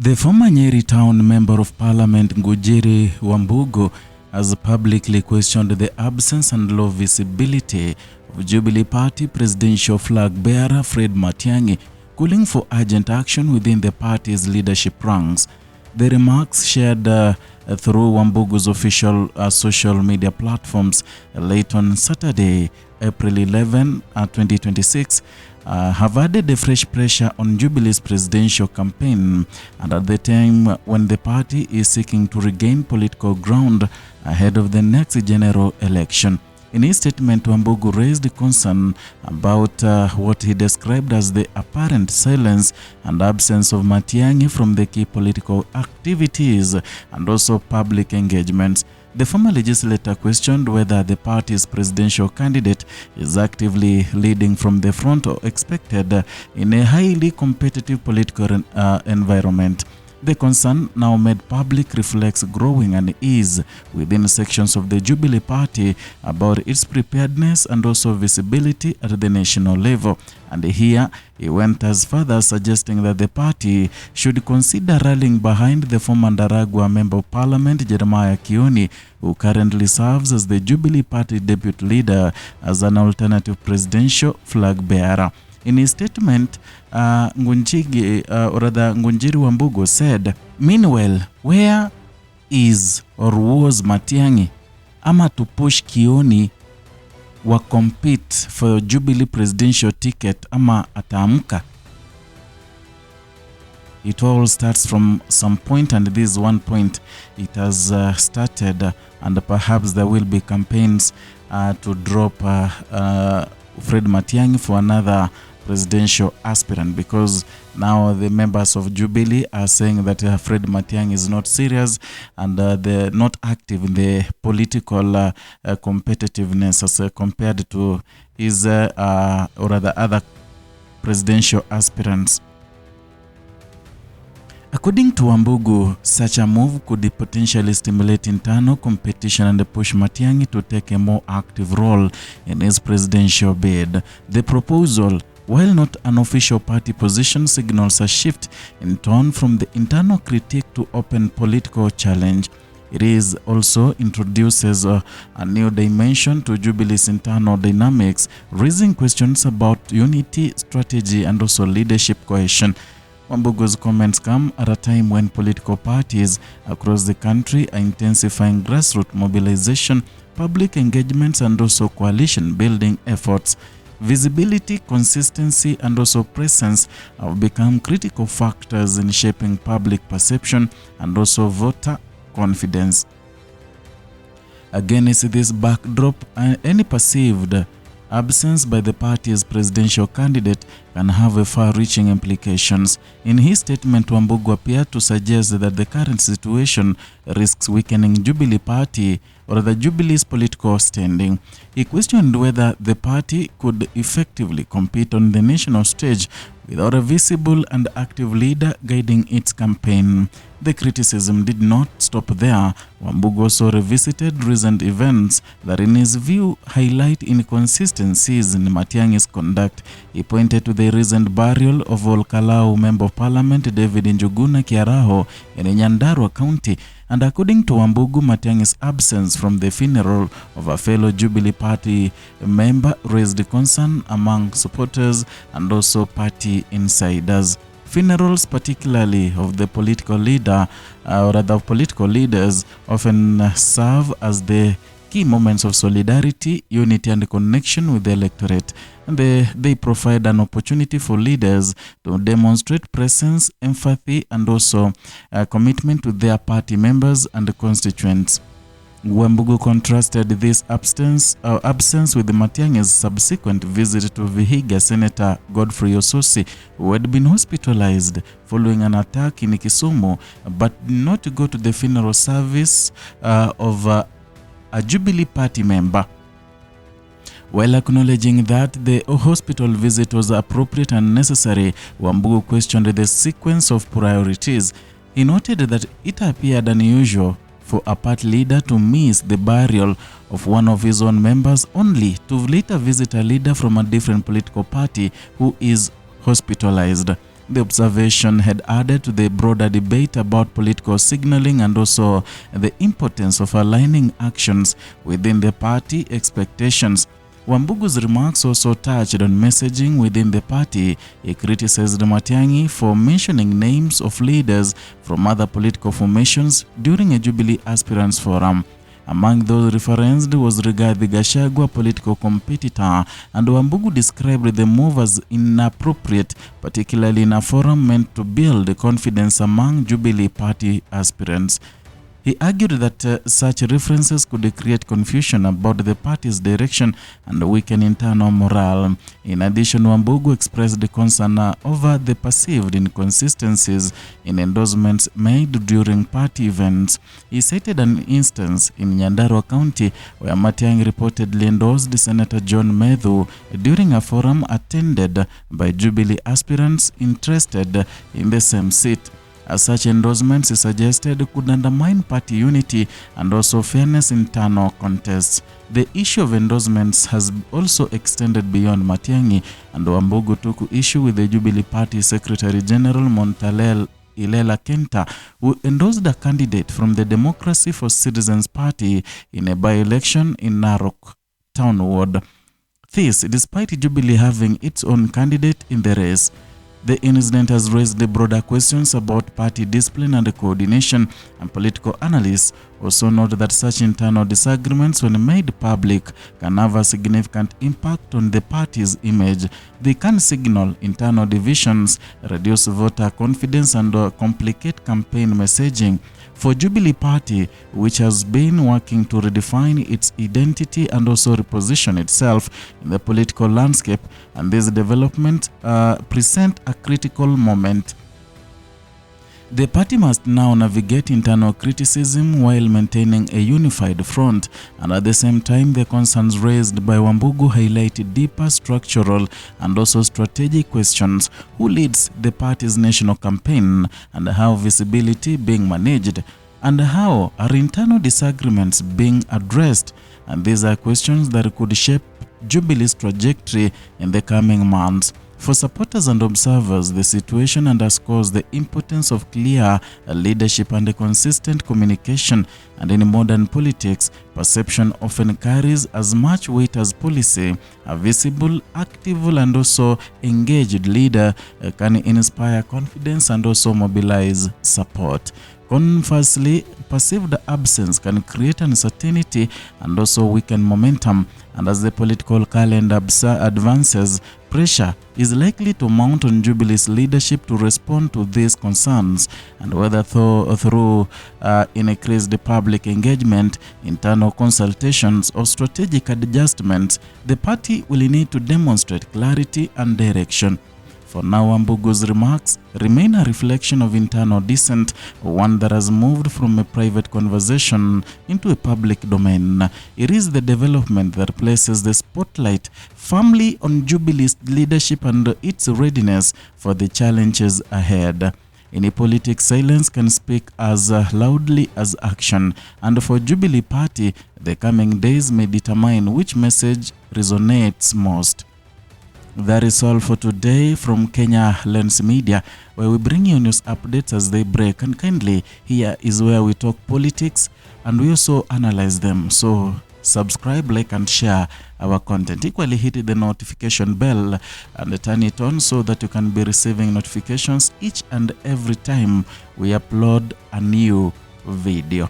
The former Nyeri town member of parliament Ngujiri Wambugu has publicly questioned the absence and low visibility of Jubilee Party presidential flag bearer Fred Matiang'i, calling for urgent action within the party's leadership ranks. The remarks shared through Wambugu's official social media platforms late on Saturday, April 11, 2026, have added a fresh pressure on Jubilee's presidential campaign, and at the time when the party is seeking to regain political ground ahead of the next general election. In his statement, Wambugu raised concern about what he described as the apparent silence and absence of Matiang'i from the key political activities and also public engagements. The former legislator questioned whether the party's presidential candidate is actively leading from the front or expected in a highly competitive political environment. The concern now made public reflects growing unease within sections of the Jubilee Party about its preparedness and also visibility at the national level. And here he went as further, suggesting that the party should consider rallying behind the former Ndaragwa Member of Parliament Jeremiah Kioni, who currently serves as the Jubilee Party deputy leader as an alternative presidential flag bearer. In his statement, Ngunjiri Wambugu said, "Meanwhile, where is or was Matiang'i ama to push Kioni wa compete for Jubilee presidential ticket ama ataamka?" It all starts from some point, and this one point it has started, and perhaps there will be campaigns to drop Fred Matiang'i for another presidential aspirant, because now the members of Jubilee are saying that Fred Matiang'i is not serious and they're not active in the political competitiveness as compared to his or the other presidential aspirants. According to Wambugu, such a move could potentially stimulate internal competition and push Matiang'i to take a more active role in his presidential bid. The proposal, while not an official party position, signals a shift in tone from the internal critique to open political challenge. It is also introduces a new dimension to Jubilee's internal dynamics, raising questions about unity, strategy, and also leadership cohesion. Wambugu's comments come at a time when political parties across the country are intensifying grassroots mobilization, public engagements, and also coalition building efforts. Visibility, consistency, and also presence have become critical factors in shaping public perception and also voter confidence. Against this backdrop, any perceived absence by the party's presidential candidate can have far-reaching implications. In his statement, Wambugu appeared to suggest that the current situation risks weakening Jubilee Party or the Jubilee's political standing. He questioned whether the party could effectively compete on the national stage without a visible and active leader guiding its campaign. The criticism did not stop there. Wambugu also revisited recent events that, in his view, highlight inconsistencies in Matiang'i's conduct. He pointed to the recent burial of Olkalau Member of Parliament David Njuguna Kiaraho in Nyandarua County, and according to Wambugu, Matiang'i's absence from the funeral of a fellow Jubilee Party member raised concern among supporters and also party insiders. Funerals, particularly of the political leader or other political leaders, often serve as the key moments of solidarity, unity, and connection with the electorate. And they provide an opportunity for leaders to demonstrate presence, empathy, and also commitment to their party members and constituents. Wambugu contrasted this absence with Matiang'i's subsequent visit to Vihiga Senator Godfrey Ososi, who had been hospitalized following an attack in Kisumu, but did not go to the funeral service of a Jubilee Party member. While acknowledging that the hospital visit was appropriate and necessary, Wambugu questioned the sequence of priorities. He noted that it appeared unusual for a party leader to miss the burial of one of his own members only to later visit a leader from a different political party who is hospitalized. The observation had added to the broader debate about political signaling and also the importance of aligning actions within the party expectations. Wambugu's remarks also touched on messaging within the party. He criticized Matiang'i for mentioning names of leaders from other political formations during a Jubilee Aspirants Forum. Among those referenced was Rigathi Gachagua, political competitor, and Wambugu described the move as inappropriate, particularly in a forum meant to build confidence among Jubilee party aspirants. He argued that such references could create confusion about the party's direction and weaken internal morale. In addition, Wambugu expressed concern over the perceived inconsistencies in endorsements made during party events. He cited an instance in Nyandarua County where Matiang'i reportedly endorsed Senator John Methu during a forum attended by Jubilee aspirants interested in the same seat. As such endorsements, he suggested, could undermine party unity and also fairness in internal contests. The issue of endorsements has also extended beyond Matiang'i, and Wambugu took issue with the Jubilee Party Secretary General Montalel Ilela Kenta, who endorsed a candidate from the Democracy for Citizens Party in a by-election in Narok Town Ward. This, despite Jubilee having its own candidate in the race. The incident has raised the broader questions about party discipline and coordination, and political analysts also note that such internal disagreements, when made public, can have a significant impact on the party's image. They can signal internal divisions, reduce voter confidence, and complicate campaign messaging. For Jubilee Party, which has been working to redefine its identity and also reposition itself in the political landscape, and this development present a critical moment. The party must now navigate internal criticism while maintaining a unified front, and at the same time the concerns raised by Wambugu highlighted deeper structural and also strategic questions: who leads the party's national campaign, and how visibility being managed, and how are internal disagreements being addressed. And these are questions that could shape Jubilee's trajectory in the coming months. For supporters and observers, the situation underscores the importance of clear leadership and consistent communication. And in modern politics, perception often carries as much weight as policy. A visible, active, and also engaged leader can inspire confidence and also mobilize support. Conversely, perceived absence can create uncertainty and also weaken momentum. And as the political calendar advances, pressure is likely to mount on Jubilee's leadership to respond to these concerns, and whether through increased public engagement, internal consultations, or strategic adjustments, the party will need to demonstrate clarity and direction. For now, Wambugu's remarks remain a reflection of internal dissent, one that has moved from a private conversation into a public domain. It is the development that places the spotlight firmly on Jubilee's leadership and its readiness for the challenges ahead. In politics, silence can speak as loudly as action, and for Jubilee Party, the coming days may determine which message resonates most. That is all for today from Kenya Lens Media, where we bring you news updates as they break. And kindly, here is where we talk politics and we also analyze them. So subscribe, like, and share our content. Equally, hit the notification bell and turn it on so that you can be receiving notifications each and every time we upload a new video.